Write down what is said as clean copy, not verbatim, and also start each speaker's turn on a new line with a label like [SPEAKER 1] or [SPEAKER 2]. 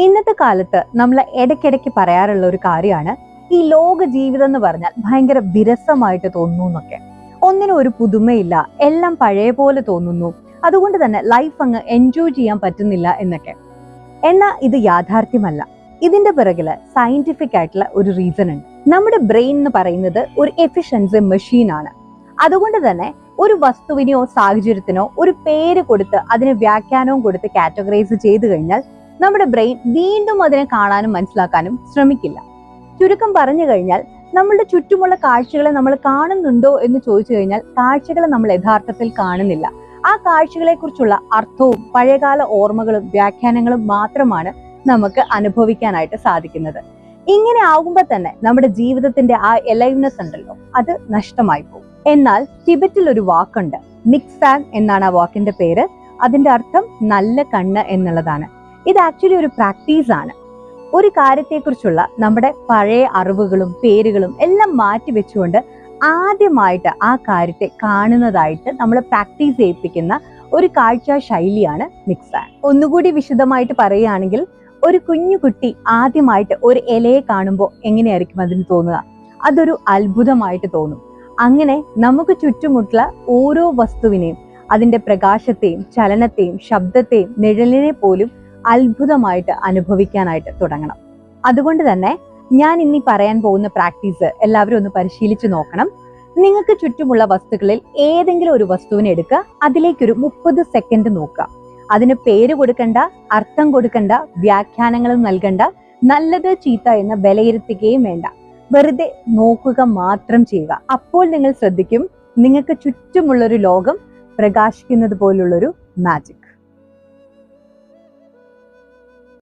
[SPEAKER 1] ഇന്നത്തെ കാലത്ത് നമ്മൾ ഇടയ്ക്കിടയ്ക്ക് പറയാറുള്ള ഒരു കാര്യമാണ് ഈ ലോക ജീവിതം എന്ന് പറഞ്ഞാൽ ഭയങ്കര വിരസമായിട്ട് തോന്നുന്നു എന്നൊക്കെ. ഒന്നിനും ഒരു പുതുമയില്ല, എല്ലാം പഴയ പോലെ തോന്നുന്നു, അതുകൊണ്ട് തന്നെ ലൈഫ് അങ്ങ് എൻജോയ് ചെയ്യാൻ പറ്റുന്നില്ല എന്നൊക്കെ. എന്നാൽ ഇത് യാഥാർത്ഥ്യമല്ല. ഇതിന്റെ പിറകില് സയന്റിഫിക് ആയിട്ടുള്ള ഒരു റീസൺ ഉണ്ട്. നമ്മുടെ ബ്രെയിൻ എന്ന് പറയുന്നത് ഒരു എഫിഷ്യൻസി മെഷീൻ ആണ്. അതുകൊണ്ട് തന്നെ ഒരു വസ്തുവിനെയോ സാഹചര്യത്തിനോ ഒരു പേര് കൊടുത്ത് അതിന് വ്യാഖ്യാനവും കൊടുത്ത് കാറ്റഗറൈസ് ചെയ്തു കഴിഞ്ഞാൽ നമ്മുടെ ബ്രെയിൻ വീണ്ടും അതിനെ കാണാനും മനസ്സിലാക്കാനും ശ്രമിക്കില്ല. ചുരുക്കം പറഞ്ഞു കഴിഞ്ഞാൽ നമ്മളുടെ ചുറ്റുമുള്ള കാഴ്ചകളെ നമ്മൾ കാണുന്നുണ്ടോ എന്ന് ചോദിച്ചു കഴിഞ്ഞാൽ കാഴ്ചകളെ നമ്മൾ യഥാർത്ഥത്തിൽ കാണുന്നില്ല. ആ കാഴ്ചകളെ കുറിച്ചുള്ള അർത്ഥവും പഴയകാല ഓർമ്മകളും വ്യാഖ്യാനങ്ങളും മാത്രമാണ് നമുക്ക് അനുഭവിക്കാനായിട്ട് സാധിക്കുന്നത്. ഇങ്ങനെ ആകുമ്പോൾ തന്നെ നമ്മുടെ ജീവിതത്തിന്റെ ആ എലൈവ്നെസ് ഉണ്ടല്ലോ, അത് നഷ്ടമായി പോകും. എന്നാൽ ടിബറ്റിൽ ഒരു വാക്കുണ്ട്, മിക്സാങ് എന്നാണ് ആ വാക്കിന്റെ പേര്. അതിന്റെ അർത്ഥം നല്ല കണ്ണ് എന്നുള്ളതാണ്. ഇത് ആക്ച്വലി ഒരു പ്രാക്ടീസ് ആണ്. ഒരു കാര്യത്തെക്കുറിച്ചുള്ള നമ്മുടെ പഴയ അറിവുകളും പേരുകളും എല്ലാം മാറ്റി വെച്ചുകൊണ്ട് ആദ്യമായിട്ട് ആ കാര്യത്തെ കാണുന്നതായിട്ട് നമ്മൾ പ്രാക്ടീസ് ചെയ്യിപ്പിക്കുന്ന ഒരു കാഴ്ച ശൈലിയാണ് മിക്സാങ്. ഒന്നുകൂടി വിശദമായിട്ട് പറയുകയാണെങ്കിൽ, ഒരു കുഞ്ഞു കുട്ടി ആദ്യമായിട്ട് ഒരു ഇലയെ കാണുമ്പോൾ എങ്ങനെയായിരിക്കും അതിന് തോന്നുക? അതൊരു അത്ഭുതമായിട്ട് തോന്നും. അങ്ങനെ നമുക്ക് ചുറ്റുമുള്ള ഓരോ വസ്തുവിനെയും, അതിന്റെ പ്രകാശത്തെയും ചലനത്തെയും ശബ്ദത്തെയും നിഴലിനെ പോലും അത്ഭുതമായിട്ട് അനുഭവിക്കാനായിട്ട് തുടങ്ങണം. അതുകൊണ്ട് തന്നെ ഞാൻ ഇനി പറയാൻ പോകുന്ന പ്രാക്ടീസ് എല്ലാവരും ഒന്ന് പരിശീലിച്ച് നോക്കണം. നിങ്ങൾക്ക് ചുറ്റുമുള്ള വസ്തുക്കളിൽ ഏതെങ്കിലും ഒരു വസ്തുവിനെ എടുക്കുക, അതിലേക്കൊരു 30 സെക്കൻഡ് നോക്കുക. അതിന് പേര് കൊടുക്കണ്ട, അർത്ഥം കൊടുക്കണ്ട, വ്യാഖ്യാനങ്ങളും നൽകണ്ട, നല്ലത് ചീത്ത എന്ന് വിലയിരുത്തുകയും വേണ്ട. വെറുതെ നോക്കുക മാത്രം ചെയ്യുക. അപ്പോൾ നിങ്ങൾ ശ്രദ്ധിക്കും, നിങ്ങൾക്ക് ചുറ്റുമുള്ളൊരു ലോകം പ്രകാശിക്കുന്നത് പോലുള്ളൊരു മാജിക്.